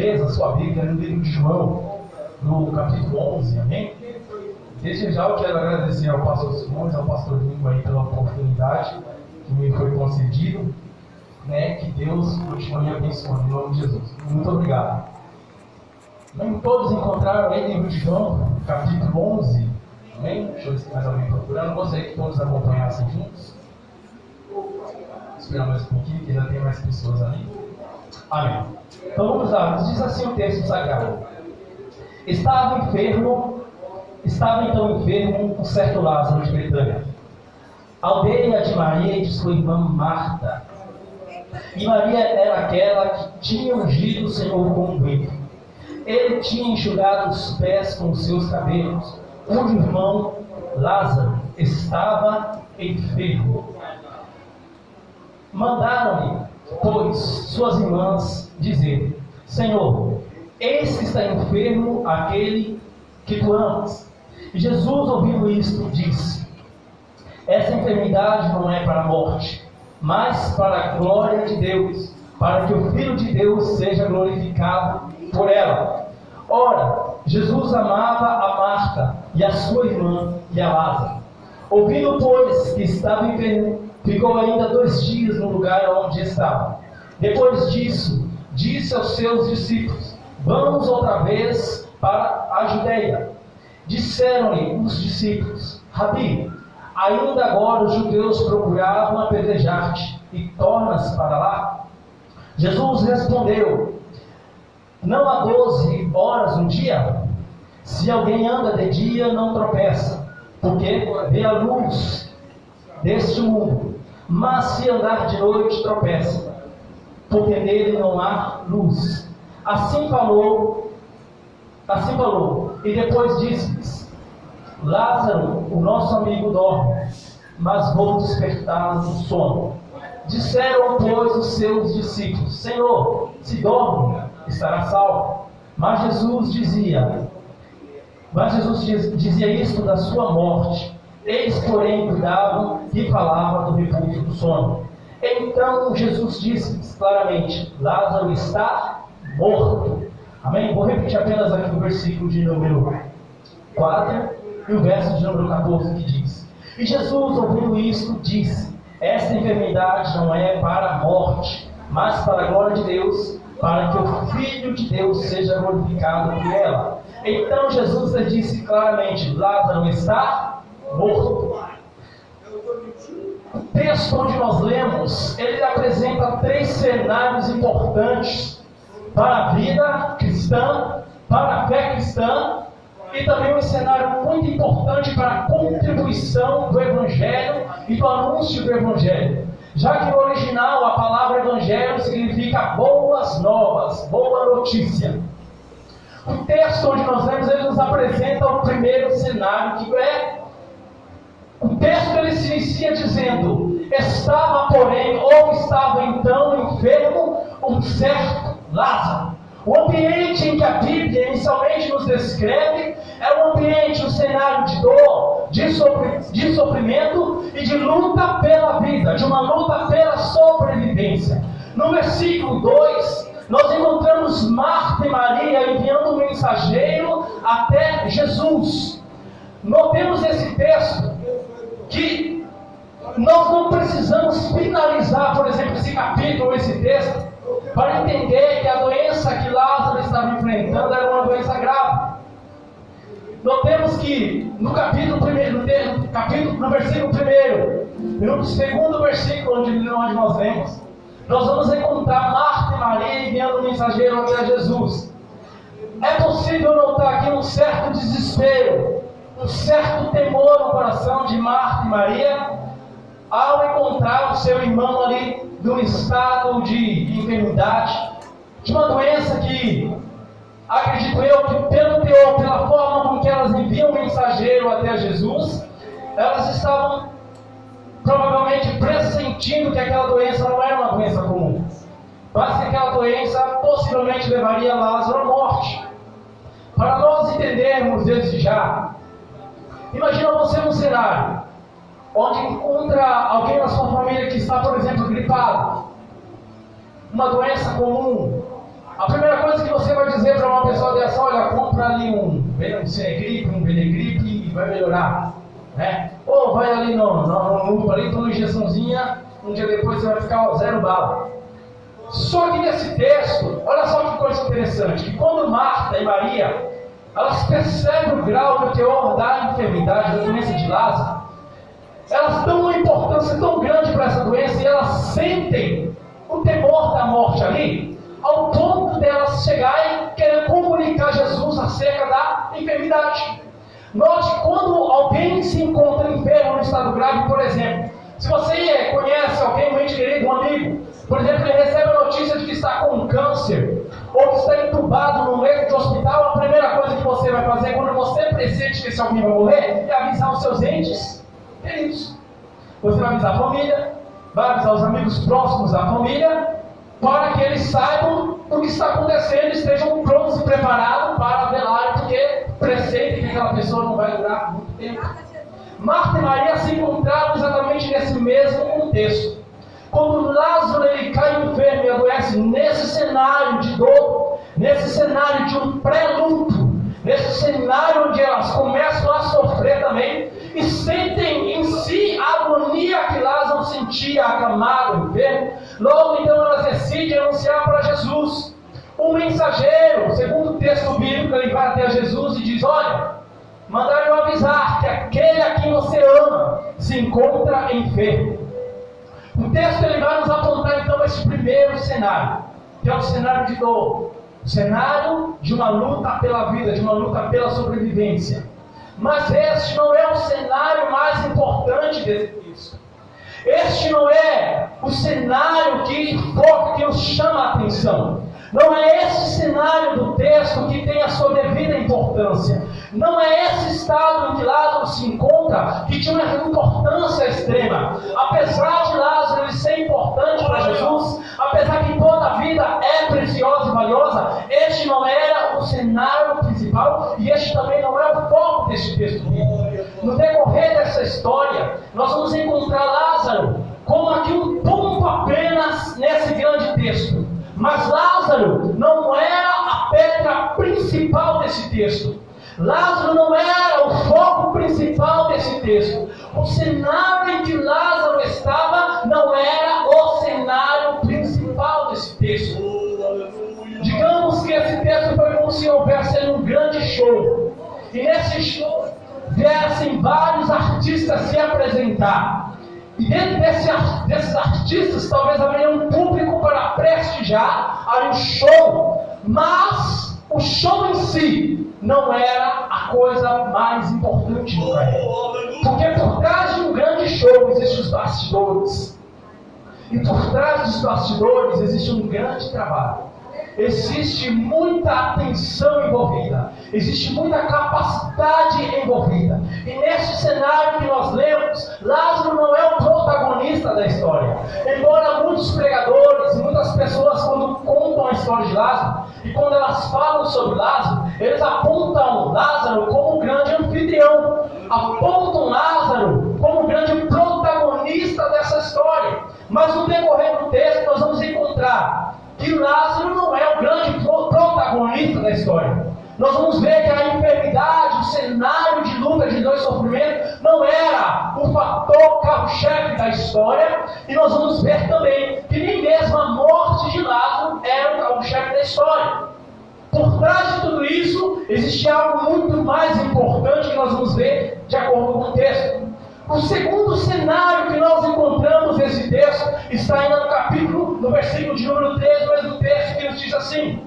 A sua Bíblia no livro de João, no capítulo 11, amém? Desde já eu quero agradecer ao pastor Simões, ao pastor Lingo aí pela oportunidade que me foi concedido, né? Que Deus continue me abençoando, em nome de Jesus. Muito obrigado. Nem todos encontraram aí no livro de João, capítulo 11, amém? Deixa eu ver se mais alguém procurando. Gostaria que todos acompanhassem juntos. Vou esperar mais um pouquinho, que já tem mais pessoas ali. Amém. Então vamos lá, diz assim o texto sagrado. Estava então enfermo um certo Lázaro de Betânia, aldeia de Maria e de sua irmã Marta. E Maria era aquela que tinha ungido o Senhor com unguento. Ele tinha enxugado os pés com os seus cabelos, cujo irmão Lázaro estava enfermo. Mandaram-lhe, pois, suas irmãs dizer: Senhor, eis que está enfermo aquele que tu amas. E Jesus, ouvindo isto, disse: essa enfermidade não é para a morte, mas para a glória de Deus, para que o Filho de Deus seja glorificado por ela. Ora, Jesus amava a Marta e a sua irmã e a Lázaro. Ouvindo, pois, que estava enfermo, ficou ainda 2 dias no lugar onde estava. Depois disso, disse aos seus discípulos: vamos outra vez para a Judeia. Disseram-lhe os discípulos: Rabi, ainda agora os judeus procuravam apedrejar-te, e tornas para lá? Jesus respondeu: não há 12 horas no dia? Se alguém anda de dia, não tropeça, porque vê a luz deste mundo. Mas se andar de noite, tropeça, porque nele não há luz. Assim falou, e depois disse-lhes: Lázaro, o nosso amigo, dorme, mas vou despertá-lo do sono. Disseram, pois, os seus discípulos: Senhor, se dorme, estará salvo. Mas Jesus dizia isto da sua morte. Eles, porém, cuidavam e falavam do repouso do sono. Então Jesus disse claramente: Lázaro está morto. Amém? Vou repetir apenas aqui o versículo de número 4 e o verso de número 14 que diz: e Jesus, ouvindo isto, disse: esta enfermidade não é para a morte, mas para a glória de Deus, para que o Filho de Deus seja glorificado por ela. Então Jesus lhe disse claramente: Lázaro está morto. O texto onde nós lemos, ele apresenta 3 cenários importantes para a vida cristã, para a fé cristã, e também um cenário muito importante para a contribuição do Evangelho e do anúncio do Evangelho. Já que no original a palavra Evangelho significa boas novas, boa notícia. O texto onde nós lemos, ele nos apresenta o primeiro cenário, que é... O texto ele se inicia dizendo: estava, porém, ou estava então enfermo um certo Lázaro. O ambiente em que a Bíblia inicialmente nos descreve é um ambiente, um cenário de dor, de sofrimento e de luta pela vida, de uma luta pela sobrevivência. No versículo 2, nós encontramos Marta e Maria enviando um mensageiro até Jesus. Notemos nesse texto que nós não precisamos finalizar, por exemplo, esse capítulo, esse texto, para entender que a doença que Lázaro estava enfrentando era uma doença grave. Notemos que no capítulo 1, no versículo 1, no segundo versículo onde nós lemos, nós vamos encontrar Marta e Maria enviando um mensageiro até Jesus. É possível notar aqui um certo desespero, um certo temor no coração de Marta e Maria, ao encontrar o seu irmão ali num estado de enfermidade, de uma doença que, acredito eu, que pelo teor, pela forma com que elas enviam o mensageiro até Jesus, elas estavam provavelmente pressentindo que aquela doença não era uma doença comum, mas que aquela doença possivelmente levaria Lázaro à morte. Para nós entendermos desde já, imagina você num cenário onde encontra alguém na sua família que está, por exemplo, gripado, uma doença comum, A primeira coisa que você vai dizer para uma pessoa dessa: olha, compra ali um Cinegripe, um Benegripe e vai melhorar, né? Ou vai ali no lupa ali, toma uma injeçãozinha, um dia depois você vai ficar 0 bala. Só que nesse texto, olha só que coisa interessante, que quando Marta e Maria, elas percebem o grau do teor da enfermidade, da doença de Lázaro, elas dão uma importância tão grande para essa doença e elas sentem o temor da morte ali, ao ponto delas chegarem e querer comunicar a Jesus acerca da enfermidade. Note, quando alguém se encontra enfermo no estado grave, por exemplo, se você conhece alguém, um ente querido, um amigo, por exemplo, ele recebe a notícia de que está com câncer, ou que está entubado num leito de hospital, a primeira coisa que você vai fazer quando você pressente que esse alguém vai morrer, é avisar os seus entes queridos. Você vai avisar a família, vai avisar os amigos próximos da família, para que eles saibam o que está acontecendo e estejam prontos e preparados para velar, porque pressentem que aquela pessoa não vai durar muito tempo. Marta e Maria se encontravam exatamente nesse mesmo contexto. Quando Lázaro ele cai enfermo e adoece, nesse cenário de dor, nesse cenário de um pré-luto, nesse cenário onde elas começam a sofrer também e sentem em si a agonia que Lázaro sentia acamado, enfermo, logo então elas decidem anunciar para Jesus. Um mensageiro, segundo o texto bíblico, ele vai até Jesus e diz: olha, mandaram avisar que aquele a quem você ama se encontra enfermo. O texto ele vai nos apontar então esse primeiro cenário, que é o cenário de dor, o cenário de uma luta pela vida, de uma luta pela sobrevivência. Mas este não é o cenário mais importante desse texto. Este não é o cenário que nos chama a atenção. Não é esse cenário do texto que tem a sua devida importância. Não é esse estado em que Lázaro se encontra que tinha uma importância extrema. Apesar de Lázaro ele ser importante para Jesus, apesar que toda a vida é preciosa e valiosa, este não era o cenário principal e este também não é o foco deste texto bíblico. No decorrer dessa história, nós vamos encontrar Lázaro como aqui um ponto apenas nesse grande texto. Mas Lázaro não era a pedra principal desse texto. Lázaro não era o foco principal desse texto. O cenário em que Lázaro estava não era o cenário principal desse texto. Digamos que esse texto foi como se houvesse um grande show. E nesse show viessem vários artistas se apresentar. E dentro desses artistas, talvez haveria um público para prestigiar o show, mas o show em si não era a coisa mais importante para ele. Porque por trás de um grande show existem os bastidores. E por trás dos bastidores existe um grande trabalho. Existe muita atenção envolvida, existe muita capacidade envolvida. E neste cenário que nós lemos, Lázaro não é o protagonista da história. Embora muitos pregadores e muitas pessoas, quando contam a história de Lázaro, e quando elas falam sobre Lázaro, eles apontam Lázaro como o grande anfitrião, apontam Lázaro como o grande protagonista dessa história. Mas no decorrer do texto nós vamos encontrar que Lázaro não é o grande protagonista da história. Nós vamos ver que a enfermidade, o cenário de luta, de dor e sofrimento, não era o fator carro-chefe da história. E nós vamos ver também que nem mesmo a morte de Lázaro era o carro-chefe da história. Por trás de tudo isso, existe algo muito mais importante que nós vamos ver de acordo com o texto. O segundo cenário que nós encontramos nesse texto está ainda no versículo de número 3, do mesmo texto, que nos diz assim.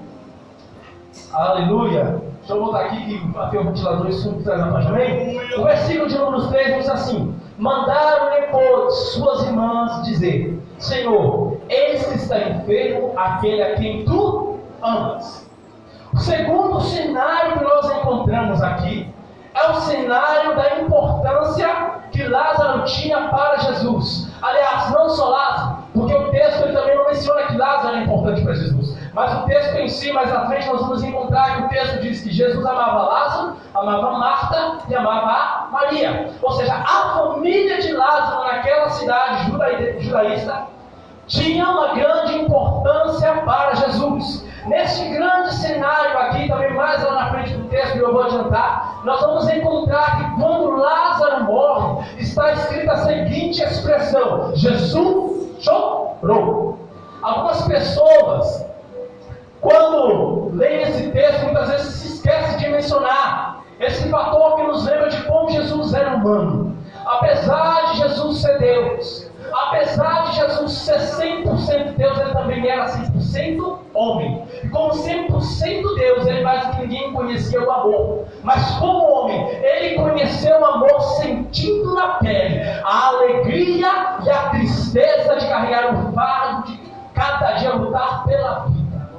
Aleluia! Deixa eu voltar aqui que bateu o ventilador e subiu na página também. O versículo de número 3 diz assim: mandaram-lhe, pois, suas irmãs dizer: Senhor, eis que está enfermo aquele a quem tu amas. O segundo cenário que nós encontramos aqui é o cenário da importância que Lázaro tinha para Jesus. Aliás, não só Lázaro, porque o texto ele também não menciona que Lázaro é importante para Jesus. Mas o texto em si, mais à frente, nós vamos encontrar que o texto diz que Jesus amava Lázaro, amava Marta e amava a Maria. Ou seja, a família de Lázaro naquela cidade judaísta tinha uma grande importância para Jesus. Neste grande cenário aqui, também mais lá na frente do texto que eu vou adiantar, nós vamos encontrar que quando Lázaro morre, está escrita a seguinte expressão: Jesus chorou. Algumas pessoas, quando leem esse texto, muitas vezes se esquecem de mencionar esse fator que nos lembra de como Jesus era humano. Apesar de Jesus ser Deus, apesar de Jesus ser 100% Deus, ele também era 100% homem. E como 100% Deus, ele mais do que ninguém conhecia o amor. Mas como homem, ele conheceu o amor sentindo na pele a alegria e a tristeza de carregar o fardo de cada dia lutar pela vida.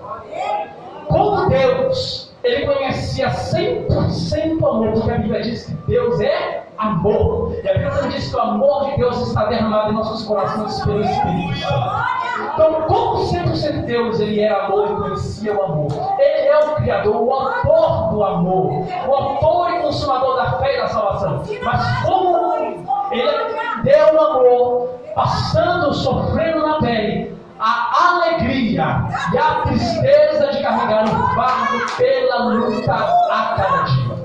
Como Deus, ele conhecia 100% amor, porque a Bíblia diz que Deus é amor. E a Bíblia também diz que o amor de Deus está derramado em nossos corações pelo Espírito Santo. Então, como 100% Deus, ele era amor e conhecia o amor. Ele é o Criador, o autor do amor, o autor e consumador da fé e da salvação. Mas como ele deu o amor, passando, sofrendo na pele, a alegria e a tristeza de carregar o fardo pela luta a cada dia.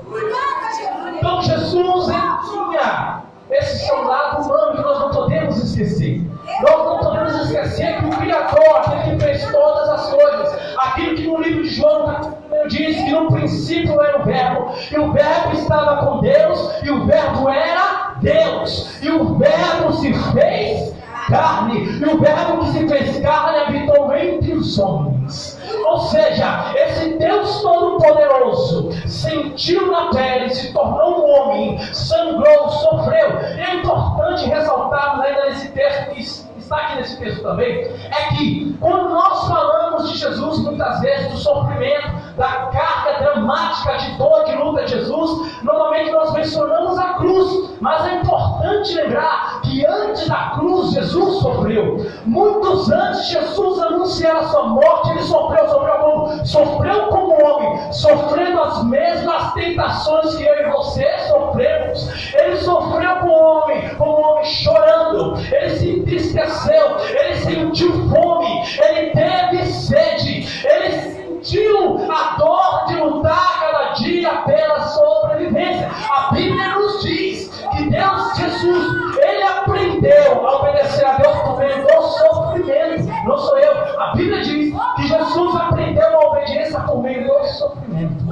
Então Jesus, ele tinha esse seu lado humano que nós não podemos esquecer. Nós não podemos esquecer que o Criador, aquele que fez todas as coisas, aquilo que no livro de João diz que no princípio era o Verbo, e o Verbo estava com Deus, e o Verbo era Deus, e o Verbo se fez carne, e o Verbo que se fez carne habitou entre os homens. Ou seja, esse Deus Todo-Poderoso sentiu na pele, se tornou um homem, sangrou, sofreu. E é importante ressaltarmos ainda nesse texto, que está aqui nesse texto também, é que quando nós falamos de Jesus, muitas vezes do sofrimento, da carga dramática de dor, de luta de Jesus, normalmente nós mencionamos a cruz, mas é importante lembrar que antes da cruz Jesus sofreu. Muitos antes de Jesus anunciar a sua morte, ele sofreu como? Sofreu como homem, sofrendo as mesmas tentações que eu e você sofremos. Ele sofreu como homem chorando, ele se entristeceu, ele sentiu fome, ele teve sede, ele sentiu a dor de lutar cada dia pela sobrevivência. A Bíblia nos diz que Deus, Jesus, ele aprendeu a obedecer a Deus por meio do sofrimento. Não sou eu. A Bíblia diz que Jesus aprendeu a obediência por meio do sofrimento.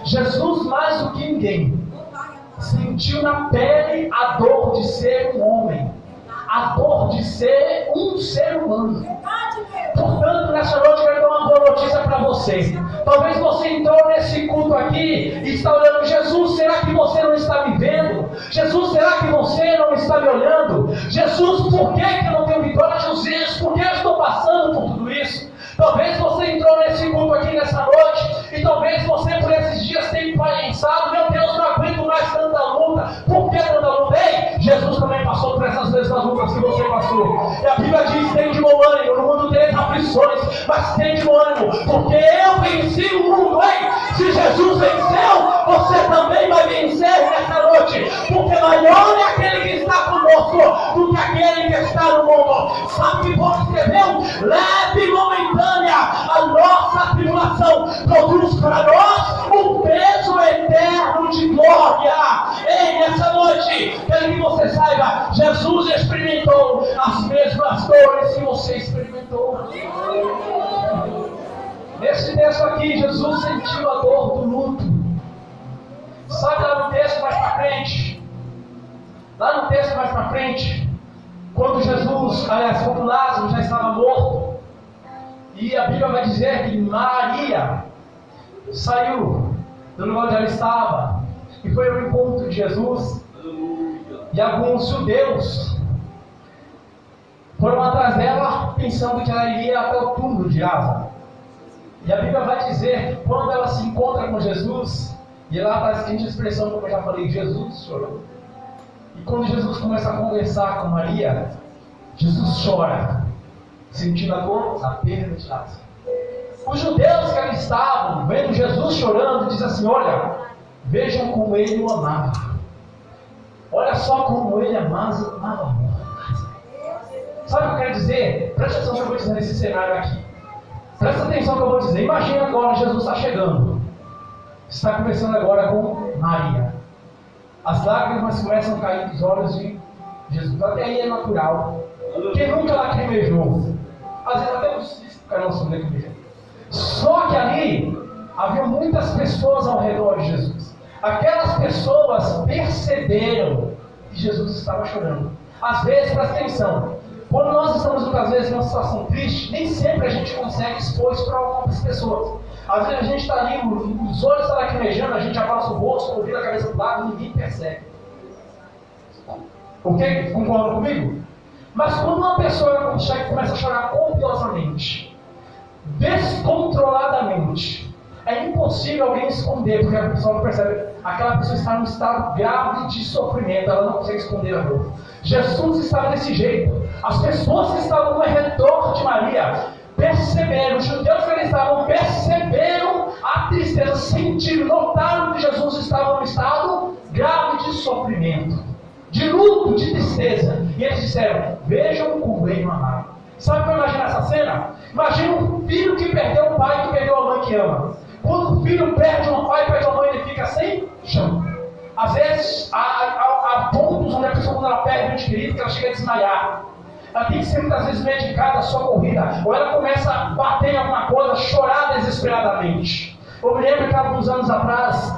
Jesus, mais do que ninguém, sentiu na pele a dor de ser um homem, a dor de ser um ser humano. Portanto, nessa noite eu quero dar uma boa notícia para você. Talvez você entrou nesse culto aqui e está olhando: Jesus, será que você não está me vendo? Jesus, será que você não está me olhando? Jesus, por que eu não tenho vitória? Jesus, por que eu estou passando por tudo isso? Talvez você entrou nesse culto aqui nessa noite e talvez você por esses dias tenha pensado: meu Deus, não aguento mais tanta luta. Por que tanta luta? Ei, Jesus também passou por essas mesmas lutas que você passou. E a Bíblia diz: tem de bom ânimo, no mundo tereis aflições, mas tem de bom ânimo, porque eu venci o mundo. Ei, se Jesus venceu, você também vai vencer nessa noite, porque maior é aquele que está conosco do que aquele que está no mundo. Sabe o que Paulo escreveu? Leve e momentânea a nossa tribulação produz para nós um peso eterno de glória. Ei, nessa noite, quero que você saiba: Jesus experimentou as mesmas dores que você experimentou. Nesse texto aqui, Jesus sentiu a dor do luto. Sabe lá no texto mais para frente? Lá no texto mais para frente, quando quando Lázaro já estava morto, e a Bíblia vai dizer que Maria saiu do lugar onde ela estava e foi ao encontro de Jesus. E alguns judeus foram atrás dela, pensando que ela iria até o túmulo de Lázaro. E a Bíblia vai dizer que quando ela se encontra com Jesus, e lá está a seguinte expressão, como eu já falei: Jesus chorou. E quando Jesus começa a conversar com Maria, Jesus chora, sentindo a dor da perda de Lázaro. Os judeus que ali estavam, vendo Jesus chorando, dizem assim: olha, vejam como ele o amava. Olha só como ele amava Lázaro. Sabe o que eu quero dizer? Preste atenção no que eu vou dizer nesse cenário aqui. Presta atenção no que eu vou dizer. Imagina agora, Jesus está chegando. Está conversando agora com Maria. As lágrimas começam a cair dos olhos de Jesus. Até aí é natural. Quem nunca lacrimejou? Às vezes até os caras não lacrimejam. Só que ali havia muitas pessoas ao redor de Jesus. Aquelas pessoas perceberam que Jesus estava chorando. Às vezes, presta atenção, quando nós estamos muitas vezes numa situação triste, nem sempre a gente consegue expor isso para algumas pessoas. Às vezes a gente está ali, os olhos estão lacrimejando, a gente abraça o rosto, vira a cabeça do lado e ninguém percebe. Ok? Concordam comigo? Mas quando uma pessoa começa a chorar copiosamente, descontroladamente, é impossível alguém esconder, porque a pessoa não percebe. Aquela pessoa está num estado grave de sofrimento, ela não consegue esconder a dor. Jesus estava desse jeito. As pessoas que estavam ao redor de Maria perceberam, os judeus que estavam perceberam a tristeza, sentiram, notaram que Jesus estava num estado grave de sofrimento, de luto, de tristeza. E eles disseram: vejam o reino amado. Sabe o que eu imagino essa cena? Imagina um filho que perdeu o pai, que perdeu a mãe que ama. Quando o filho perde um pai, perde uma mãe, ele fica sem chão. Às vezes, há pontos onde a pessoa, quando ela perde um ente querido, que ela chega a desmaiar. Ela tem que ser muitas vezes medicada, socorrida. Ou ela começa a bater em alguma coisa, chorar desesperadamente. Eu me lembro que há alguns anos atrás,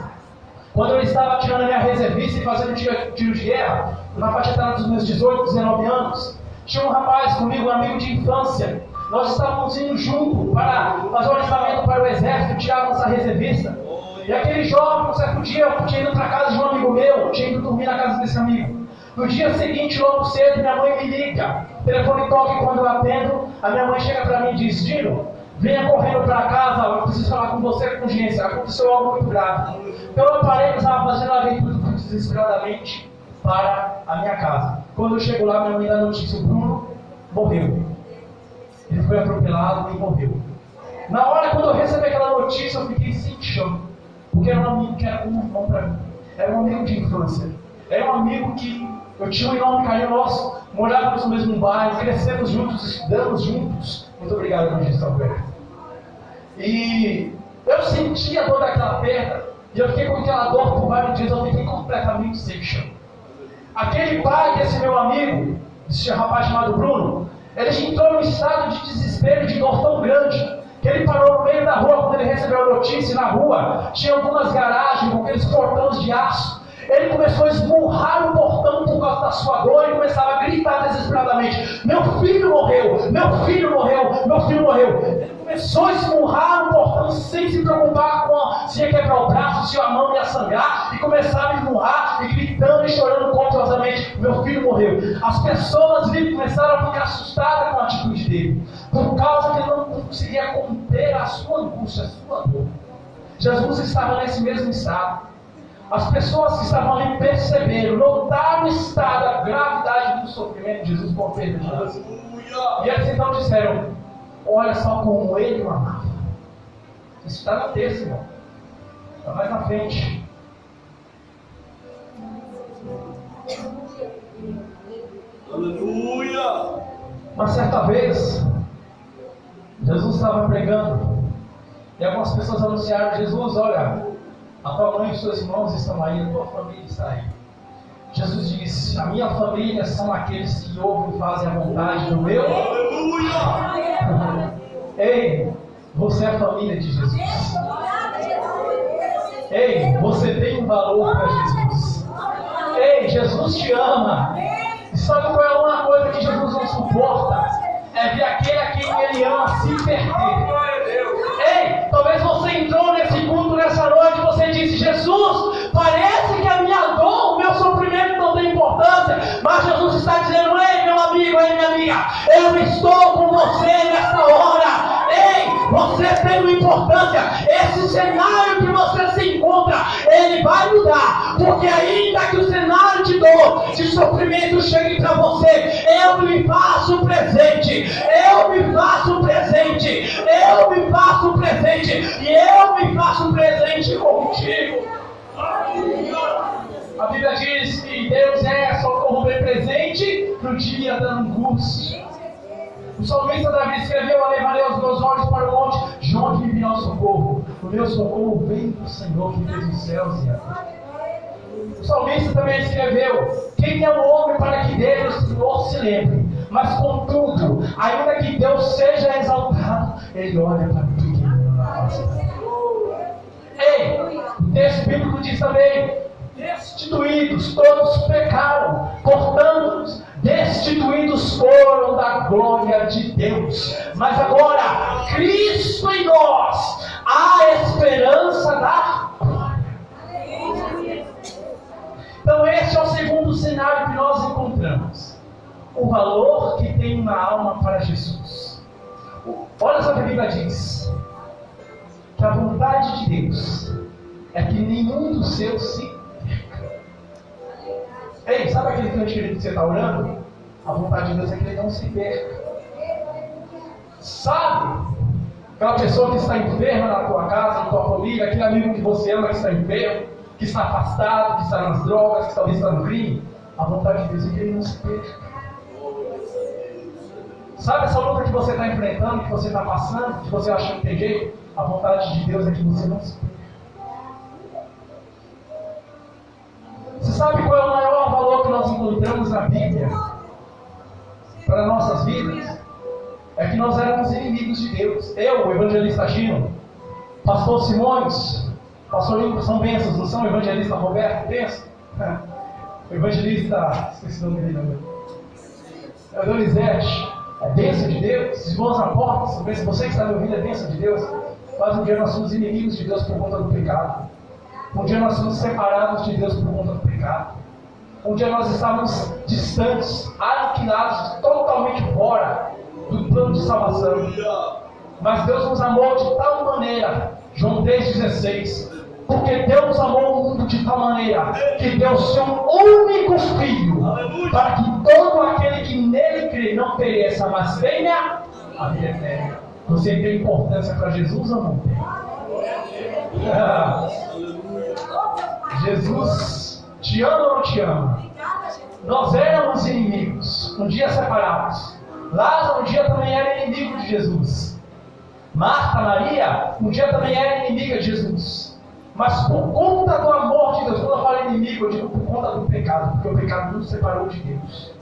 quando eu estava tirando a minha reservista e fazendo tiro de guerra, na faixa etária dos meus 18, 19 anos, tinha um rapaz comigo, um amigo de infância. Nós estávamos indo junto para fazer um alistamento para o exército, tirar nossa reservista. E aquele jovem, um certo dia, eu tinha ido para a casa de um amigo meu, tinha ido dormir na casa desse amigo. No dia seguinte, logo cedo, minha mãe me liga. O telefone toca e quando eu atendo, a minha mãe chega para mim e diz: Dino, venha correndo para casa, eu preciso falar com você com urgência, aconteceu algo muito grave. Então eu parei, estava fazendo a leitura desesperadamente para a minha casa. Quando eu chego lá, minha mãe dá a notícia: o Bruno morreu. Ele foi atropelado e morreu. Na hora, quando eu recebi aquela notícia, eu fiquei sem chão. Porque era um amigo que era como um irmão para mim. Era um amigo de infância. Era um amigo que eu tinha um enorme carinho nosso. Morávamos no mesmo bairro, crescemos juntos, estudamos juntos. Muito obrigado por isso, Alberto. E eu senti a dor daquela perda. E eu fiquei com aquela dor por vários dias. Eu fiquei completamente sem chão. Aquele pai desse meu amigo, esse rapaz chamado Bruno, ele entrou num estado de desespero e de dor tão grande que ele parou no meio da rua quando ele recebeu a notícia. Na rua tinha algumas garagens com aqueles portões de aço. Ele começou a esmurrar o portão por causa da sua dor e começava a gritar desesperadamente: meu filho morreu, meu filho morreu, meu filho morreu. Ele começou a esmurrar o portão sem se preocupar com se ia quebrar o braço, se a mão ia sangrar, e começava a esmurrar e gritando e chorando copiosamente: meu filho morreu. As pessoas começaram a ficar assustadas com a atitude dele, por causa que ele não conseguia conter a sua angústia, a sua dor. Jesus estava nesse mesmo estado. As pessoas que estavam ali perceberam, notaram o estado, a gravidade do sofrimento de Jesus com a perda de Jesus. E eles então disseram: olha só como ele o amava. Isso está no texto, irmão. Está mais na frente. Aleluia! Uma certa vez, Jesus estava pregando e algumas pessoas anunciaram: Jesus, olha, a tua mãe e os teus irmãos estão aí, a tua família está aí. Jesus disse: a minha família são aqueles que ouvem e fazem a vontade do meu. Aleluia! Ei, você é a família de Jesus. Ei, você tem um valor para Jesus. Ei, Jesus te ama. E sabe qual é uma coisa que Jesus não suporta? É ver aquele a quem ele ama se perder. Ei, talvez você entrou nesse culto nessa noite e você disse: Jesus, parece que a minha dor, o meu sofrimento não tem importância. Mas Jesus está dizendo: ei, meu amigo, ei, minha amiga, eu estou com você nessa hora. Ei, você tem uma importância. Esse cenário que você se encontra, ele vai mudar. Porque ainda que o cenário de dor, de sofrimento chegue para você, eu me faço presente. Eu me faço presente. Eu me faço presente. E eu me faço presente contigo. A Bíblia diz que Deus é socorro bem presente no dia da angústia. O salmista Davi escreveu: "Levarei os meus olhos para o monte, de onde me virá o socorro? O meu socorro vem do Senhor que fez os céus e a terra." O salmista também escreveu: "Quem é o homem para que dele o Senhor se lembre? Mas contudo, ainda que Deus seja exaltado, Ele olha para o pequenino na face da terra." Ei, o texto bíblico diz também: "Destituídos todos pecaram, portanto, destituídos foram da glória de Deus. Mas agora, Cristo em nós, a esperança da glória." Então esse é o segundo cenário que nós encontramos. O valor que tem uma alma para Jesus. Olha só o que a Bíblia diz: que a vontade de Deus é que nenhum dos seus se perca. Ei, sabe aquele canto que você está orando? A vontade de Deus é que ele não se perca. Sabe aquela pessoa que está enferma na tua casa, na tua família, aquele amigo que você ama que está enfermo, que está afastado, que está nas drogas, que talvez está no crime? A vontade de Deus é que ele não se perca. Sabe essa luta que você está enfrentando, que você está passando, que você acha que tem jeito? A vontade de Deus é que você não se perca. Você sabe qual é o maior valor que nós encontramos na Bíblia para nossas vidas? É que nós éramos inimigos de Deus. Eu, o evangelista Gino, pastor Simões, pastor Lincoln, são bênçãos, não são? O evangelista Roberto, bênção? O evangelista, esqueci o nome dele agora. É o Donizete. É bênção de Deus. Os irmãos apóstolos, você que está me ouvindo, é bênção de Deus. Mas um dia nós somos inimigos de Deus por conta do pecado. Um dia nós somos separados de Deus por conta do pecado. Um dia nós estávamos distantes, aniquilados, totalmente fora do plano de salvação. Mas Deus nos amou de tal maneira, João 3,16, porque Deus amou o mundo de tal maneira que deu seu único Filho, para que todo aquele que nele crê não pereça, mas tenha a vida eterna. Você tem importância para Jesus ou não tem? Jesus te ama ou não te ama? Nós éramos inimigos, um dia separados. Lázaro um dia também era inimigo de Jesus. Marta, Maria, um dia também era inimiga de Jesus. Mas por conta do amor de Deus, quando eu falo inimigo, eu digo por conta do pecado, porque o pecado nos separou de Deus.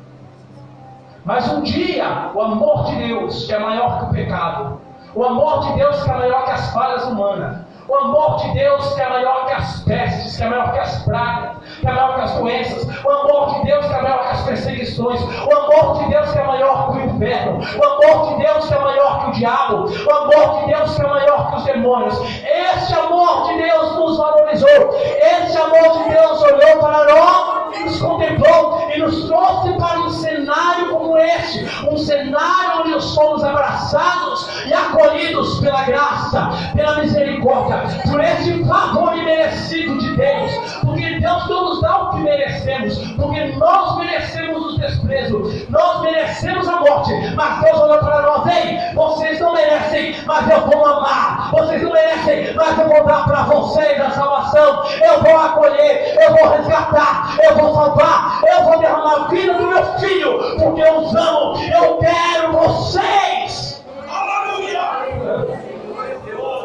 Mas um dia, o amor de Deus, que é maior que o pecado, o amor de Deus que é maior que as falhas humanas, o amor de Deus que é maior que as pestes, que é maior que as pragas, que é maior que as doenças, o amor de Deus que é maior que as perseguições, o amor de Deus que é maior que o inferno, o amor de Deus que é maior que o diabo, o amor de Deus que é maior que os demônios. Esse amor de Deus nos valorizou, esse amor de Deus olhou para nós, nos contemplou e nos trouxe para um cenário como este, um cenário onde somos abraçados e acolhidos pela graça, pela misericórdia, por esse favor imerecido de Deus, porque Deus não nos dá o que merecemos, porque nós merecemos o desprezo, nós merecemos a morte, mas Deus olhou para nós: ei, vocês não merecem, mas eu vou amar, vocês não merecem, mas eu vou dar para vocês a salvação, eu vou acolher, eu vou resgatar, eu vou salvar, eu vou derramar a vida do meu filho, porque eu os amo, eu quero vocês. Aleluia!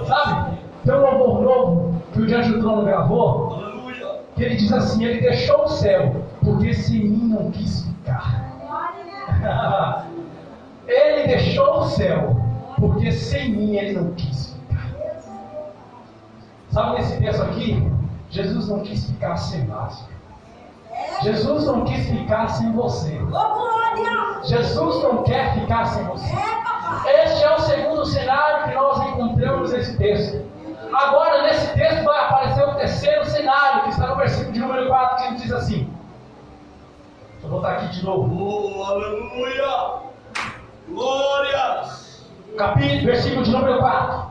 Sabe, tem um louvor novo que o Diante do Trono gravou, que ele diz assim: ele deixou o céu, porque sem mim não quis ficar. Ele deixou o céu, porque sem mim ele não quis ficar. Sabe, nesse texto aqui, Jesus não quis ficar sem Lázaro. Jesus não quis ficar sem você. Jesus não quer ficar sem você. Este é o segundo cenário que nós encontramos nesse texto. Agora, nesse texto vai aparecer o terceiro cenário, que está no versículo de número 4, que ele diz assim. Deixa eu botar aqui de novo. Aleluia! Glória! Versículo de número 4.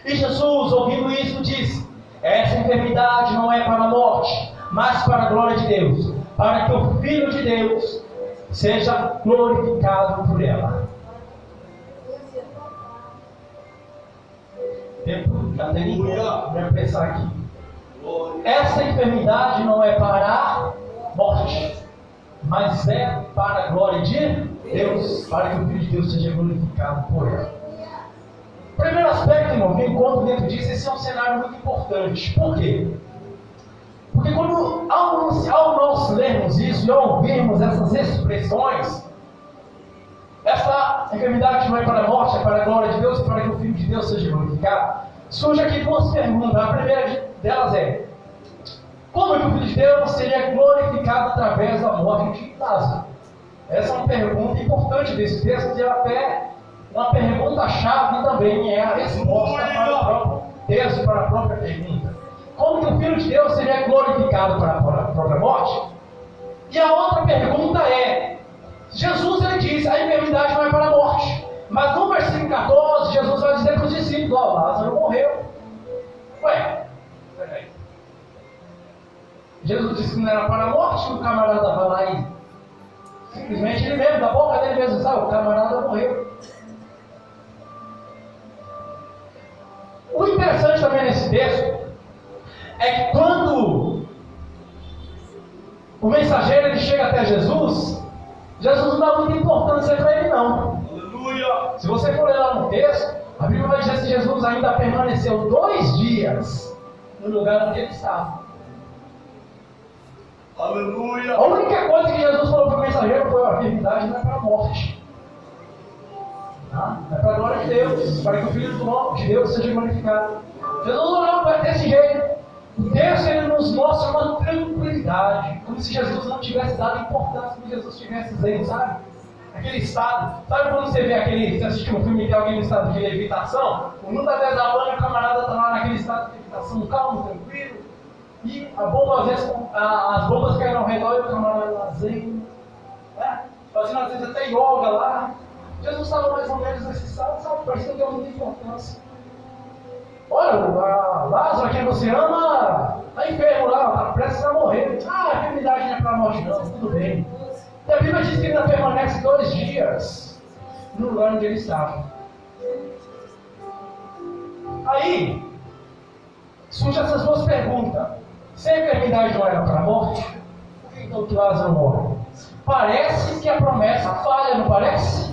E Jesus, ouvindo isso, disse: essa enfermidade não é para a morte, mas para a glória de Deus, para que o Filho de Deus seja glorificado por ela. Tempo já tem que pensar aqui. Essa enfermidade não é para a morte, mas é para a glória de Deus, para que o Filho de Deus seja glorificado por ela. Primeiro aspecto, irmão, que eu encontro dentro disso, esse é um cenário muito importante. Por quê? Porque ao nós lermos isso e ao ouvirmos essas expressões, essa enfermidade não é para a morte, é para a glória de Deus, para que o Filho de Deus seja glorificado, surge aqui duas perguntas. A primeira delas é: como que o Filho de Deus seria glorificado através da morte de Lázaro? Essa é uma pergunta importante desse texto e até uma pergunta-chave também, é a resposta para o próprio texto, para a própria pergunta. Como que o Filho de Deus seria glorificado para a própria morte? E a outra pergunta é: Jesus ele diz, a enfermidade não é para a morte. Mas no versículo 14, Jesus vai dizer para os discípulos: ó, Lázaro morreu. Ué, peraí. Jesus disse que não era para a morte, o camarada vai lá e simplesmente ele mesmo, da boca dele mesmo, sabe, o camarada morreu. O interessante também nesse texto é que quando o mensageiro ele chega até Jesus, Jesus não dá muita importância para ele não. Aleluia! Se você for ler lá no texto, a Bíblia vai dizer que Jesus ainda permaneceu 2 dias no lugar onde ele estava. Aleluia! A única coisa que Jesus falou para o mensageiro foi: a enfermidade não é para a morte. É para a glória de Deus, para que o Filho de Deus seja glorificado. Jesus não vai desse jeito. O texto ele nos mostra uma tranquilidade, como se Jesus não tivesse dado importância, como se Jesus tivesse dizendo, sabe? Aquele estado. Sabe quando você vê você assistiu um filme e tem alguém no estado de levitação? O mundo está desabando e o camarada está lá naquele estado de levitação, calmo, tranquilo. E a bomba, às vezes, as bombas caem ao redor e o camarada lá zen, né? Fazendo às vezes até yoga lá. Jesus estava mais ou menos nesse estado, sabe? Parece que não deu muita importância. Olha, Lázaro, quem você ama, está enfermo lá, está prestes a morrer. A enfermidade não é para a morte, não, tudo bem. E a Bíblia diz que ele ainda permanece 2 dias no lugar onde ele estava. Aí, surgem essas duas perguntas. Se a enfermidade não era para a morte, por que então que Lázaro morre? Parece que a promessa falha, não parece?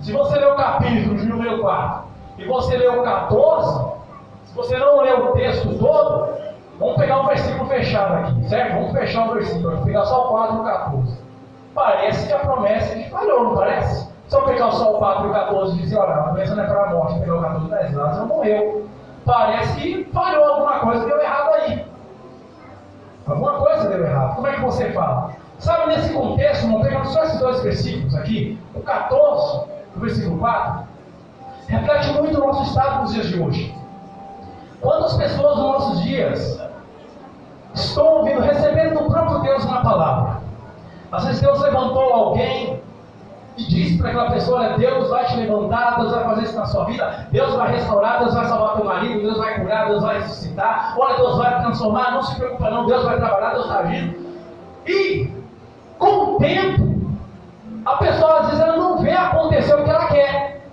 Se você ler o capítulo de número 4 e você ler o 14, se você não ler o texto todo, vamos pegar um versículo fechado aqui, certo? Vamos fechar o versículo, vamos pegar só o 4 e o 14. Parece que a promessa falhou, não parece? Se eu pegar só o 4 e o 14 e dizer: olha, a promessa não é para a morte, pegar o 14 e 10, Lázaro morreu. Parece que falhou alguma coisa, deu errado aí. Alguma coisa deu errado. Como é que você fala? Sabe, nesse contexto, vamos pegar só esses 2 versículos aqui, o 14, o versículo 4, reflete muito o nosso estado nos dias de hoje. Quantas pessoas nos nossos dias estão ouvindo, recebendo do próprio Deus uma palavra? Às vezes Deus levantou alguém e disse para aquela pessoa: olha, Deus vai te levantar, Deus vai fazer isso na sua vida, Deus vai restaurar, Deus vai salvar teu marido, Deus vai curar, Deus vai ressuscitar, olha, Deus vai transformar, não se preocupa não, Deus vai trabalhar, Deus está agindo. E com o tempo, a pessoa às vezes ela não vê acontecer o que ela quer.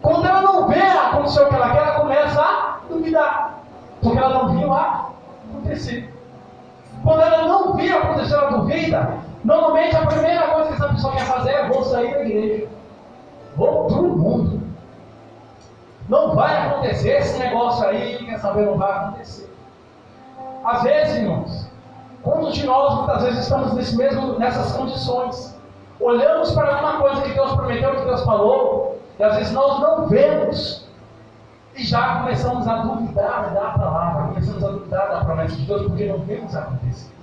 Quando ela não vê acontecer o que ela quer, ela começa a duvidar, porque ela não viu acontecer. Quando ela não viu acontecer, ela duvida. Normalmente a primeira coisa que essa pessoa quer fazer é: vou sair da igreja, vou para o mundo. Não vai acontecer esse negócio aí, quer saber, não vai acontecer. Às vezes, irmãos, quantos de nós muitas vezes estamos nessas condições? Olhamos para alguma coisa que Deus prometeu, que Deus falou, e às vezes nós não vemos, e já começamos a duvidar da palavra, começamos a duvidar da promessa de Deus, porque não vemos acontecer.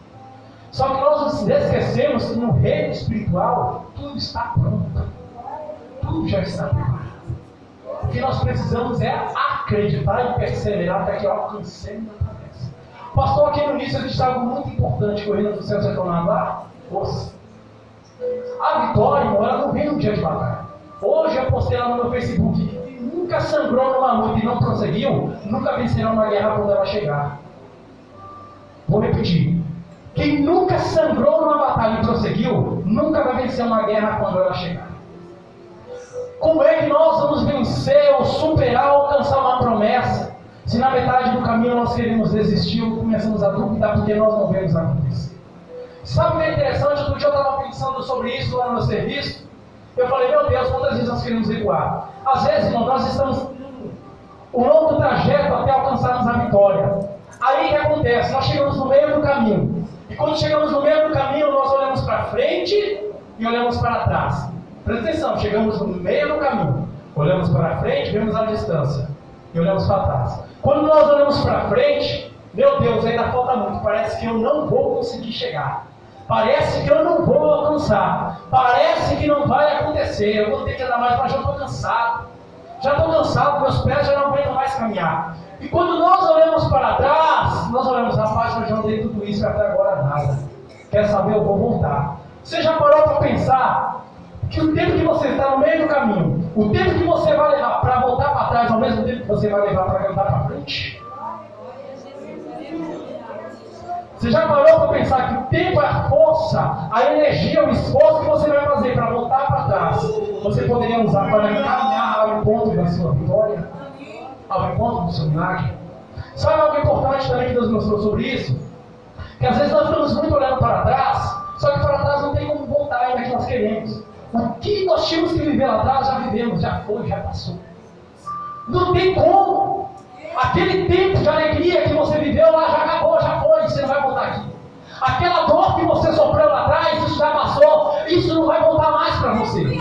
Só que nós nos esquecemos que no reino espiritual tudo está pronto, tudo já está preparado. O que nós precisamos é acreditar e perseverar até que alcancemos a promessa. Pastor, aqui no início existe algo muito importante que o reino dos céus é tornado a força. A vitória, irmão, ela não vem no dia de batalha. Hoje eu postei lá no meu Facebook que nunca sangrou numa luta e não prosseguiu, nunca vencerá uma guerra quando ela chegar. Vou repetir. Quem nunca sangrou numa batalha e prosseguiu, nunca vai vencer uma guerra quando ela chegar. Como é que nós vamos vencer ou superar ou alcançar uma promessa, se na metade do caminho nós queremos desistir ou começamos a duvidar porque nós não vemos acontecer? Sabe o que é interessante? Outro dia eu estava pensando sobre isso lá no meu serviço, Eu falei, meu Deus, quantas vezes nós queremos recuar? Às vezes, irmão, nós estamos um longo trajeto até alcançarmos a vitória. Aí o que acontece? Nós chegamos no meio do caminho. E quando chegamos no meio do caminho, nós olhamos para frente e olhamos para trás. Presta atenção, chegamos no meio do caminho. Olhamos para frente, vemos a distância. E olhamos para trás. Quando nós olhamos para frente, meu Deus, ainda falta muito. Parece que eu não vou conseguir chegar. Parece que eu não vou alcançar. Parece que não vai acontecer. Eu vou ter que andar mais, mas já estou cansado. Já estou cansado, meus pés já não aguentam mais caminhar. E quando nós olhamos para trás, nós olhamos, rapaz, eu já andei tudo isso e até agora nada. Quer saber? Eu vou voltar. Você já parou para pensar que o tempo que você está no meio do caminho, o tempo que você vai levar para voltar para trás, ao mesmo tempo que você vai levar para andar para frente? Você já parou para pensar que o tempo, a força, a energia, o esforço que você vai fazer para voltar para trás, você poderia usar para caminhar ao encontro da sua vitória, ao encontro do seu milagre? Sabe algo importante também que Deus mostrou sobre isso? Que às vezes nós estamos muito olhando para trás, só que para trás não tem como voltar ainda que nós queremos. O que nós tínhamos que viver lá atrás, já vivemos, já foi, já passou. Não tem como. Aquele tempo de alegria que você viveu lá já acabou, já foi, você não vai voltar aqui. Aquela dor que você sofreu lá atrás, isso já passou, isso não vai voltar mais para você.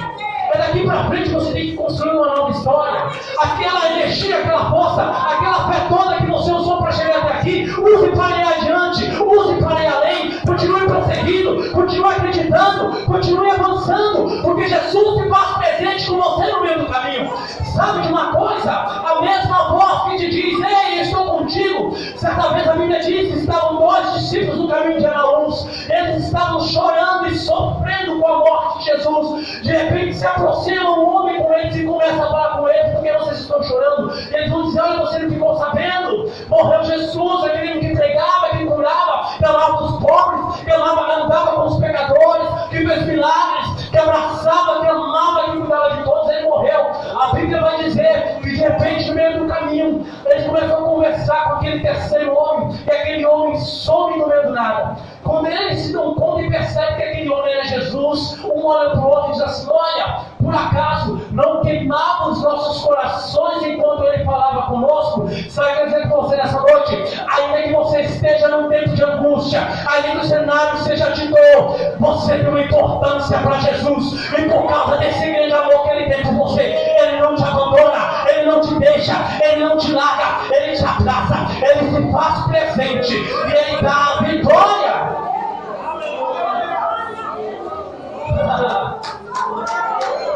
É daqui para frente que você tem que construir uma nova história. Aquela energia, aquela força, aquela fé toda que você usou para chegar até aqui, use para ir adiante, use para ir além, continue prosseguindo, continue acreditando, continue avançando, porque Jesus se faz presente com você no meio do caminho. Sabe de uma coisa? A mesma voz que te diz, ei, estou contigo. Certa vez a Bíblia diz que estavam dois discípulos no caminho de Emaús. Eles estavam chorando e sofrendo com a morte de Jesus. De repente se aproxima um homem com eles e começa a falar com eles, porque vocês estão chorando. Eles vão dizer, olha, você não ficou sabendo? Morreu Jesus, aquele que pregava, que curava, que amava os pobres, que andava com os pecadores, que fez milagres, que abraçava, que amava, que cuidava de todos. Ele morreu. A Bíblia vai dizer que de repente no meio do caminho eles começam a conversar com aquele terceiro homem, e aquele homem some no meio do nada. Quando eles se dão conta e percebem que aquele homem era Jesus, um olha para o outro e diz assim, olha, por acaso não queimava os nossos corações enquanto ele falava conosco? Sabe o que eu dizer com você nessa noite? Ainda que você esteja num tempo de angústia, ainda que o cenário seja de dor, você tem uma importância para Jesus, e por causa desse grande amor que ele tem por você, ele não te abandona, ele não te deixa, ele não te larga, ele te abraça, ele se faz presente e ele dá a vitória.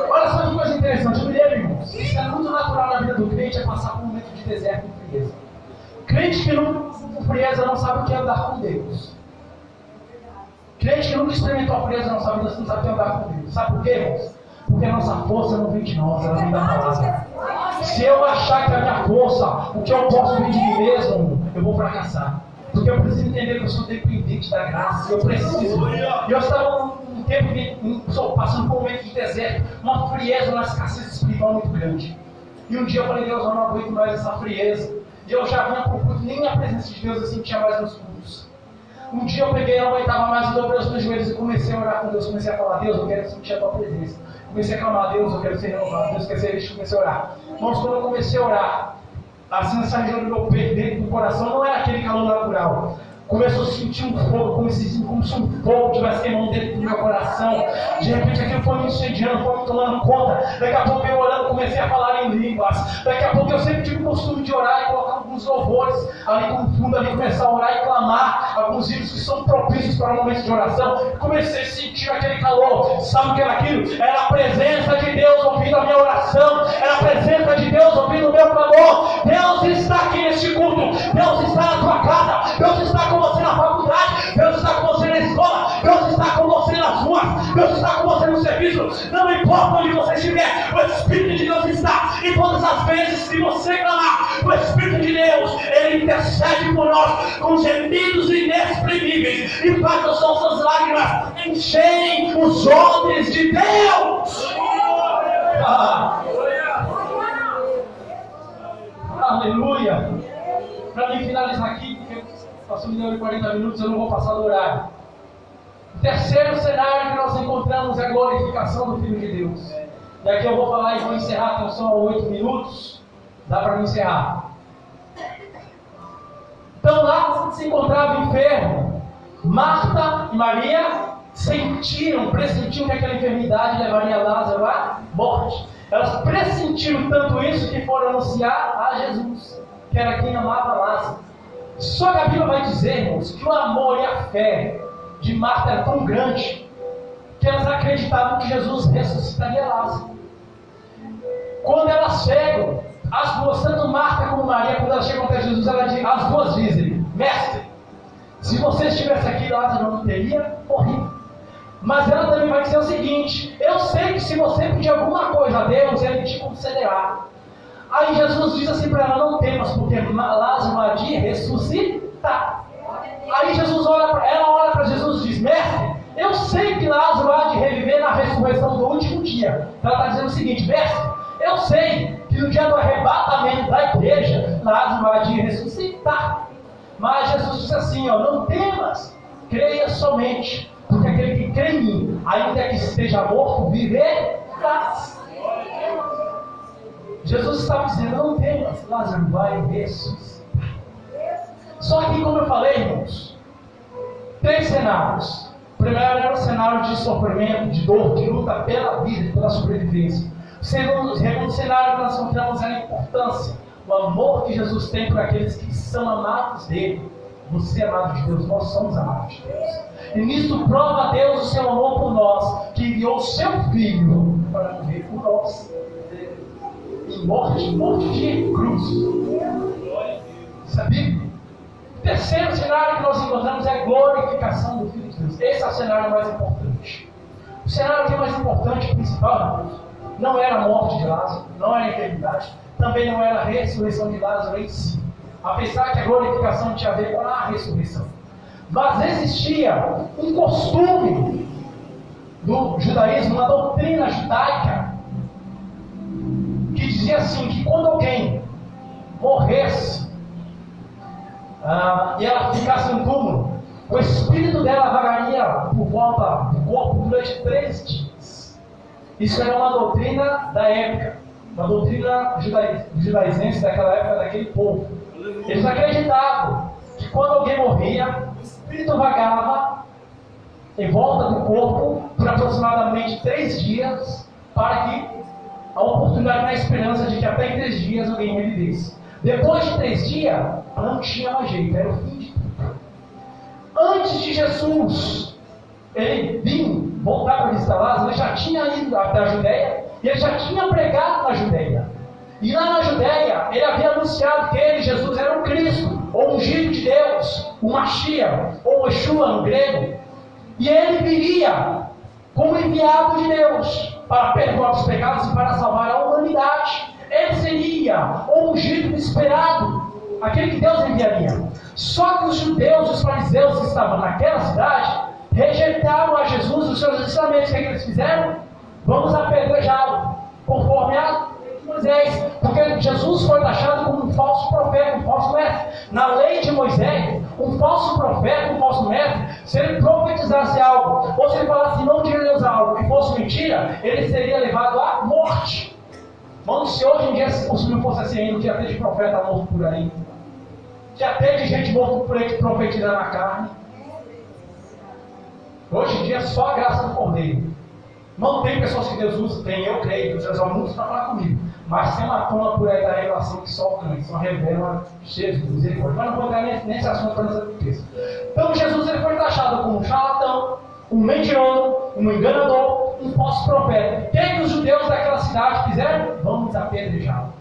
Olha só que coisa interessante, eu me lembro, irmãos, isso é muito natural na vida do crente, é passar por um momento de deserto e frieza. Crente que não com frieza não sabe o que é andar com Deus. Crente que nunca experimentou a frieza não sabe o que é andar com Deus. Sabe por quê, irmãos? Porque a nossa força não vem de nós, ela vem da palavra. Se eu achar que a minha força, o que eu posso vir de mim mesmo, eu vou fracassar. Porque eu preciso entender que eu sou dependente da graça, eu preciso. E eu estava num tempo passando por um momento de deserto, uma frieza, uma escassez espiritual muito grande. E um dia eu falei, Deus, eu não aguento mais essa frieza. E eu já vinha pro culto, nem a presença de Deus eu sentia mais nos cultos. Um dia eu peguei, não aguentava mais, eu dobrei os meus joelhos e comecei a orar com Deus, comecei a falar, Deus, eu quero sentir a tua presença. Comecei a clamar, Deus, eu quero ser renovado, Deus, quer ser visto, comecei a orar. Irmãos, quando eu comecei a orar, assim essa região do meu peito, dentro do coração, não era aquele calor natural. Começou a sentir um fogo, como se um fogo estivesse queimando dentro do meu coração. De repente aquilo foi me incendiando, foi me tomando conta. Daqui a pouco eu orando, comecei a falar em línguas. Daqui a pouco eu sempre tive o costume de orar e colocar alguns louvores ali com fundo, ali começar a orar e clamar. Alguns hinos que são propícios para momentos de oração. Comecei a sentir aquele calor. Sabe o que era aquilo? Era a presença de Deus ouvindo a minha oração. Era a presença de Deus ouvindo o meu clamor. Deus está aqui neste culto. Deus está na tua casa. Deus está com você na faculdade, Deus está com você na escola, Deus está com você nas ruas, Deus está com você no serviço, não importa onde você estiver, o Espírito de Deus está, e todas as vezes que você clamar, o Espírito de Deus, ele intercede por nós com gemidos inexprimíveis, e faz as nossas lágrimas encherem os odres de Deus. Aleluia. Para mim finalizar aqui, porque passou 1 hora e 40 minutos, eu não vou passar do horário. O terceiro cenário que nós encontramos é a glorificação do Filho de Deus. E aqui eu vou falar e vou encerrar, então são 8 minutos, dá para me encerrar. Então lá se encontrava enfermo. Marta e Maria pressentiam que aquela enfermidade levaria Lázaro à morte. Elas pressentiram tanto isso que foram anunciar a Jesus, que era quem amava Lázaro. Só que a Bíblia vai dizer, irmãos, que o amor e a fé de Marta era tão grande que elas acreditavam que Jesus ressuscitaria Lázaro. Quando elas chegam, as duas, tanto Marta como Maria, quando elas chegam até Jesus, as duas dizem: Mestre, se você estivesse aqui, Lázaro não teria morrido. Mas ela também vai dizer o seguinte: eu sei que se você pedir alguma coisa a Deus, Ele te concederá. Aí Jesus diz assim para ela: não temas, porque Lázaro há de ressuscitar. Aí ela olha para Jesus e diz: Mestre, eu sei que Lázaro há de reviver na ressurreição do último dia. Ela está dizendo o seguinte: Mestre, eu sei que no dia do arrebatamento da igreja, Lázaro há de ressuscitar. Mas Jesus disse assim: não temas, creia somente, porque aquele que crê em mim, ainda que esteja morto, viverá. Jesus estava dizendo: não temas, Lázaro vai ressuscitar. Só que, como eu falei, irmãos, 3 cenários. O primeiro era o cenário de sofrimento, de dor, de luta pela vida e pela sobrevivência. O segundo cenário que nós encontramos é a importância, o amor que Jesus tem por aqueles que são amados dele. Você é amado de Deus, nós somos amados de Deus. E nisso prova a Deus o seu amor por nós, que enviou o seu Filho para morrer por nós. Em morte de cruz. Sabia? O terceiro cenário que nós encontramos é a glorificação do Filho de Deus. Esse é o cenário mais importante. O cenário que é mais importante, principal, não era a morte de Lázaro, não era a enfermidade, também não era a ressurreição de Lázaro em si. Apesar que a glorificação tinha a ver com a ressurreição. Mas existia um costume do judaísmo, uma doutrina judaica, que dizia assim, que quando alguém morresse e ela ficasse no túmulo, o espírito dela vagaria por volta do corpo durante 3 dias. Isso era uma doutrina da época, uma doutrina judaizense daquela época, daquele povo. Eles acreditavam que quando alguém morria, o espírito vagava em volta do corpo por aproximadamente 3 dias, para que a oportunidade na esperança de que até em 3 dias alguém revivesse. Depois de 3 dias, não tinha mais jeito, era o fim de tudo. Antes de Jesus ele voltar para visitar Lázaro, ele já tinha ido até a Judéia, e ele já tinha pregado na Judéia. E lá na Judéia, ele havia anunciado que ele, Jesus, era o Cristo, ou ungido de Deus, o Mashiach, ou Yeshua no grego. E ele viria como enviado de Deus para perdoar os pecados e para salvar a humanidade. Ele seria o ungido esperado, aquele que Deus enviaria. Só que os judeus, os fariseus que estavam naquela cidade, rejeitaram a Jesus os seus ensinamentos. O que eles fizeram? Vamos apedrejá-lo, conforme a Moisés, porque Jesus foi taxado como um falso profeta, um falso mestre. Na lei de Moisés, um falso profeta, um falso mestre, se ele profetizasse algo, ou se ele falasse em nome de Deus algo que fosse mentira, ele seria levado à morte. Vamos, se hoje em dia se não fosse assim ainda, tinha até de profeta morto por aí, tinha até de gente morta por aí que profetiza na carne. Hoje em dia só a graça do Cordeiro. Não tem pessoas que Deus usa, tem, eu creio, Deus usa muitos para falar comigo. Mas tem uma tona por aí da revelação que só alcança, só revela Jesus, misericórdia. Mas não vou entrar nesse assunto para nessa texto. Então Jesus ele foi taxado como um charlatão, um mentiroso, um enganador, um falso profeta. O que os judeus daquela cidade fizeram? Vamos apedrejá-lo.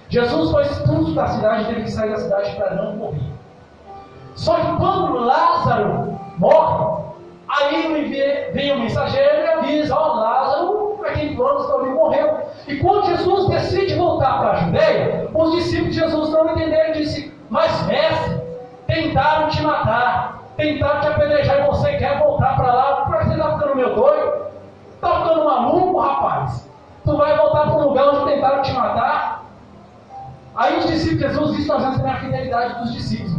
Jesus foi expulso da cidade, teve que sair da cidade para não morrer. Só que quando Lázaro morre, aí vem o mensageiro e avisa: Lázaro, aquele plano que morreu. E quando Jesus decide voltar para a Judeia, os discípulos de Jesus não entenderam e disse: mas mestre, tentaram te matar, tentaram te apedrejar e você quer voltar para lá? Por que você está ficando meio doido? Está ficando maluco, rapaz? Tu vai voltar para um lugar onde tentaram te matar? Aí os discípulos de Jesus dizem: nós vamos ter a fidelidade dos discípulos.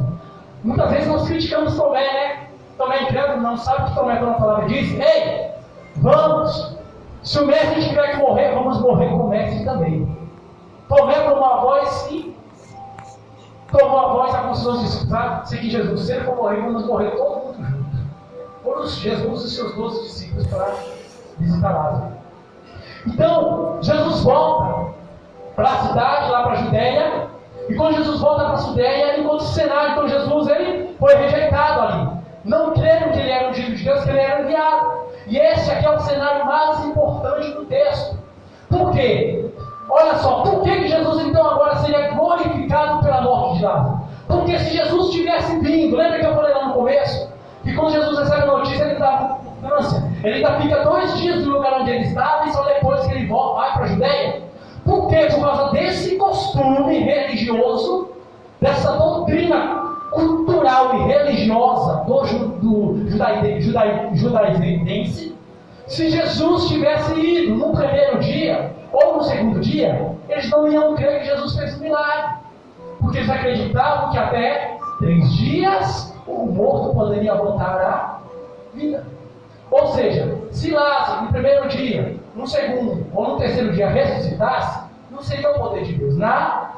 Muitas vezes nós criticamos Tomé, né? Tomé incrédulo não sabe que Tomé, quando a palavra diz: ei, vamos, se o mestre tiver que morrer, vamos morrer com o mestre também. Tomé tomou a voz e tomou a voz, a construção disse: sabe, se que Jesus, se ele for morrer, vamos morrer todo mundo junto. Foram Jesus e seus 12 discípulos para visitar Lázaro. Então, Jesus volta para a cidade, lá para a Judéia, e quando Jesus volta para a Judéia, ele encontra o cenário. Então Jesus, ele foi rejeitado ali. Não creram que ele era um filho de Deus, que ele era enviado. E esse aqui é o cenário mais importante do texto. Por quê? Olha só, por que Jesus então agora seria glorificado pela morte de Lázaro? Porque se Jesus tivesse vindo, lembra que eu falei lá no começo? Que quando Jesus recebe a notícia, ele dá importância. Ele ainda fica 2 dias no lugar onde ele estava, e só depois que ele volta, vai para a Judéia. Por quê? Por causa desse costume religioso, dessa doutrina cultural e religiosa do judaizense. Se Jesus tivesse ido no primeiro dia, ou no segundo dia, eles não iam crer que Jesus fez um milagre. Porque eles acreditavam que até 3 dias o morto poderia voltar à vida. Ou seja, se Lázaro no primeiro dia, no segundo ou no terceiro dia ressuscitasse, não seria o poder de Deus na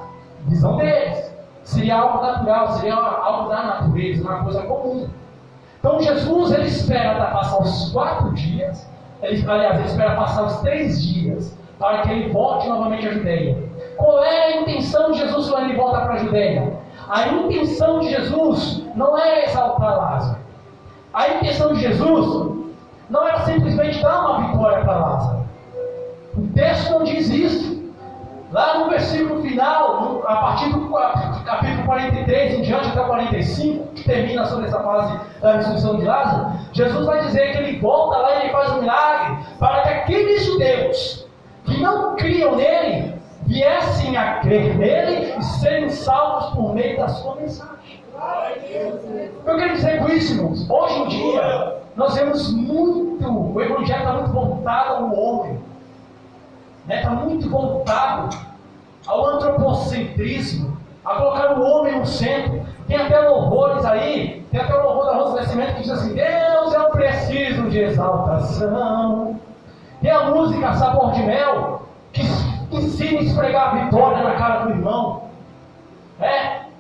visão deles. Seria algo natural, seria algo da natureza, uma coisa comum. Então Jesus, ele espera passar os 4 dias, ele espera passar os 3 dias, para que ele volte novamente à Judéia. Qual é a intenção de Jesus quando ele volta para a Judéia? A intenção de Jesus não era exaltar Lázaro. A intenção de Jesus não era simplesmente dar uma vitória para Lázaro. O texto não diz isso. Lá no versículo final, a partir do capítulo 43 em diante até o 45, que termina sobre essa fase da ressurreição de Lázaro, Jesus vai dizer que ele volta lá e ele faz um milagre para que aqueles judeus que não criam nele viessem a crer nele e serem salvos por meio da sua mensagem. Eu quero dizer com isso, irmãos, hoje em dia nós vemos o evangelho está muito voltado ao homem, está muito voltado ao antropocentrismo, a colocar o homem no centro. Tem até louvores aí, tem até o louvor da Rosa do Nascimento que diz assim: Deus, eu preciso de exaltação. Tem a música Sabor de Mel, que ensina a esfregar a vitória na cara do irmão.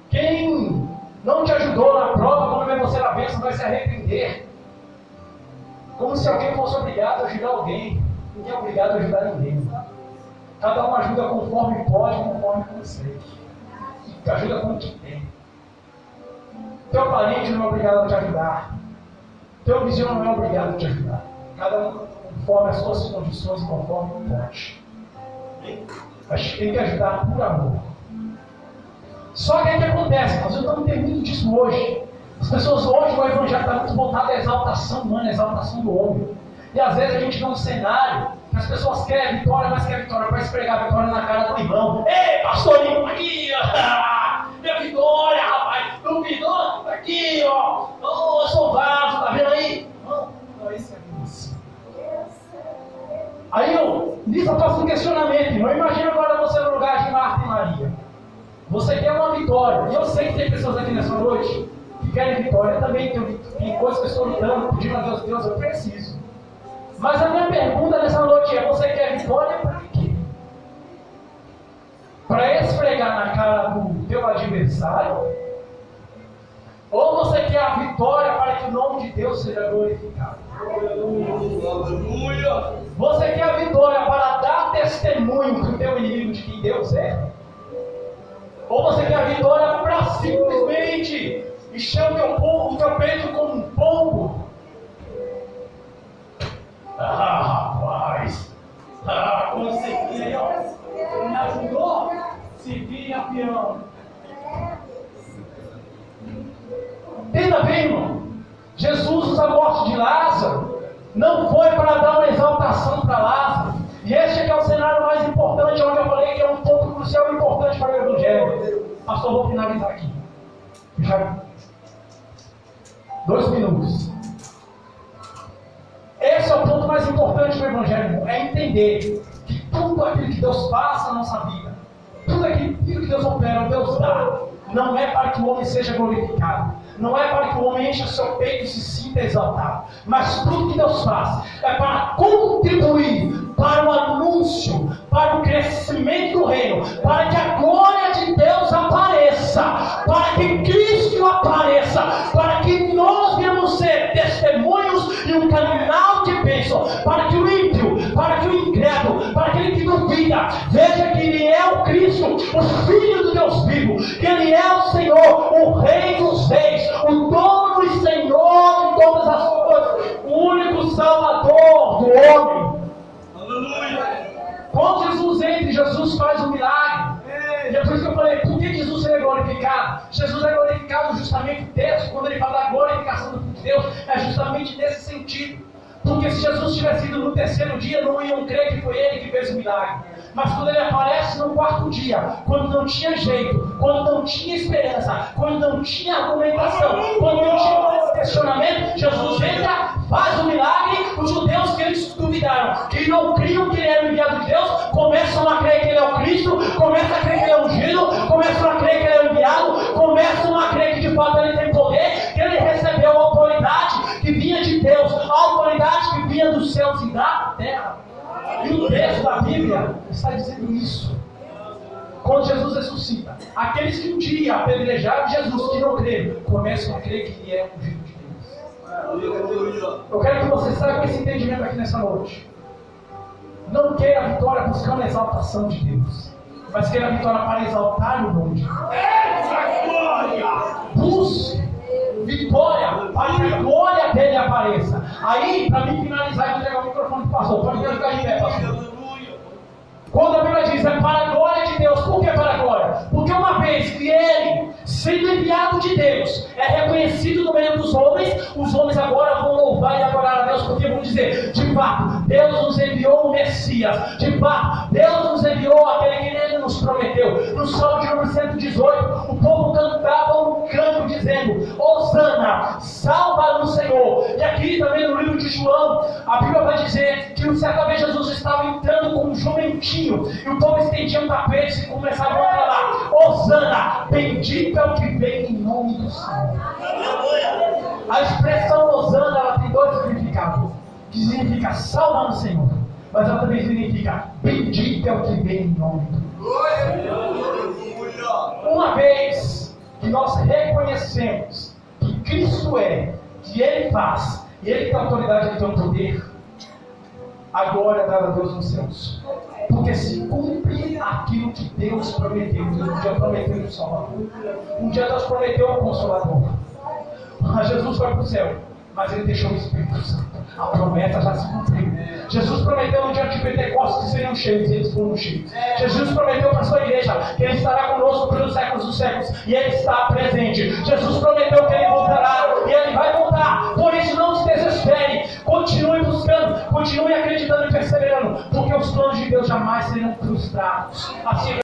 Quem não te ajudou na prova, quando vê você na bênção, vai se arrepender. Como se alguém fosse obrigado a ajudar alguém. Ninguém é obrigado a ajudar ninguém. Cada um ajuda conforme pode, conforme consegue. Ajuda com o que tem. Teu parente não é obrigado a te ajudar. Teu vizinho não é obrigado a te ajudar. Cada um conforme as suas condições e conforme pode. Mas tem que ajudar por amor. Só que o que acontece? Nós estamos tendo muito disso hoje. As pessoas hoje, o evangelho está muito voltado à exaltação humana, à exaltação do homem. E às vezes a gente vê um cenário que as pessoas querem vitória, mas querem vitória para esfregar a vitória na cara do irmão. Ei, pastorinho, aqui, ó, minha vitória, rapaz, meu vitória, aqui, ó, oh, eu sou vaso, tá vendo aí? Não, isso é isso. Aí nisso eu faço um questionamento, irmão. Imagina agora você no lugar de Marta e Maria. Você quer uma vitória, e eu sei que tem pessoas aqui nessa noite que querem vitória, também tem coisas que eu estou lutando, pedindo a Deus, Deus, eu preciso. Mas a minha pergunta nessa noite é: você quer vitória para quê? Para esfregar na cara do teu adversário? Ou você quer a vitória para que o nome de Deus seja glorificado? Aleluia! Você quer a vitória para dar testemunho para o teu inimigo de quem Deus é? Ou você quer a vitória para simplesmente encher o teu peito como um pombo? Rapaz! Consegui aí, ó. Me ajudou? Segui a peão. Entenda bem, irmão. Jesus usa a morte de Lázaro. Não foi para dar uma exaltação para Lázaro. E este aqui é o cenário mais importante, onde eu falei que é um ponto crucial e importante para o Evangelho. Pastor, vou finalizar aqui. Já 2 minutos. Esse é o ponto mais importante do Evangelho, é entender que tudo aquilo que Deus passa na nossa vida, tudo aquilo que Deus opera, Deus dá, não é para que o homem seja glorificado, não é para que o não enche o seu peito e se sinta exaltado. Mas tudo que Deus faz é para contribuir para o anúncio, para o crescimento do reino, para que a glória de Deus apareça, para que Cristo apareça, para que nós venhamos ser testemunhos e um canal de bênção, para que o ímpio, para que o incrédulo, para aquele que duvida, veja que Ele é o Cristo, o Filho do Deus vivo, que Ele é o Senhor, o Rei dos Reis, o dono e Senhor de todas as coisas, o único Salvador do homem. Quando Jesus entra, Jesus faz um milagre. E é por isso que eu falei, por que Jesus é glorificado? Jesus é glorificado justamente no texto, quando ele fala da glorificação de Deus, é justamente nesse sentido. Porque se Jesus tivesse ido no terceiro dia, não iam crer que foi ele que fez o milagre. Mas quando ele aparece no quarto dia, quando não tinha jeito, quando não tinha esperança, quando não tinha argumentação, quando não tinha questionamento, Jesus entra, faz o milagre. Os judeus que eles duvidaram, que não criam que ele era o enviado de Deus, começam a crer que ele é o Cristo, começam a crer que ele é ungido, começam a crer que ele é o enviado, começam a crer que de fato ele tem poder, que ele recebeu a autoridade que vinha de Deus, a autoridade que vinha dos céus e da terra. E o texto da Bíblia está dizendo isso. Quando Jesus ressuscita, aqueles que um dia apedrejaram Jesus, que não creram, começam a crer que ele é o Filho de Deus. Eu quero que você saia com esse entendimento aqui nessa noite. Não queira a vitória buscando a exaltação de Deus, mas queira a vitória para exaltar o nome de Deus. Busque vitória para que a glória dele apareça. Aí, para mim finalizar, eu vou pegar o microfone do pastor. Pode ficar de pé, pastor. Quando a Bíblia diz é para a glória de Deus, por que para a glória? Porque uma vez que ele, sendo enviado de Deus, é reconhecido no meio dos homens, os homens agora vão louvar e adorar a Deus, porque vão dizer, de fato, Deus nos enviou o Messias, de fato, Deus nos enviou aquele que ele nos prometeu. No Salmo de número 118, o povo cantava um canto dizendo, Hosana, salva-nos Senhor. E aqui também no livro de João, a Bíblia vai dizer que certa vez Jesus estava entrando com um jumentinho, e o povo estendia um tapete e começava a falar, Hosana, bendito é o que vem em nome do Senhor. A expressão Hosana, ela tem dois significados, que significa salva no Senhor, mas ela também significa bendito é o que vem em nome do Senhor. Uma vez que nós reconhecemos que Cristo é, que Ele faz, e Ele tem autoridade, Ele tem o poder, a glória é dada a Deus nos céus. Porque se cumpre aquilo que Deus prometeu. Um dia prometeu o Salvador. Um dia Deus prometeu o Consolador. Jesus foi para o céu, mas Ele deixou o Espírito Santo. A promessa já se cumpriu. Jesus prometeu no dia de Pentecostes que seriam cheios, e eles foram cheios. Jesus prometeu para a sua igreja que Ele estará conosco pelos séculos dos séculos, e Ele está presente. Jesus prometeu que Ele voltará, e Ele vai voltar. Por isso não se desespere, continue buscando, continue acreditando e perseverando, porque os planos de Deus jamais serão frustrados. Assim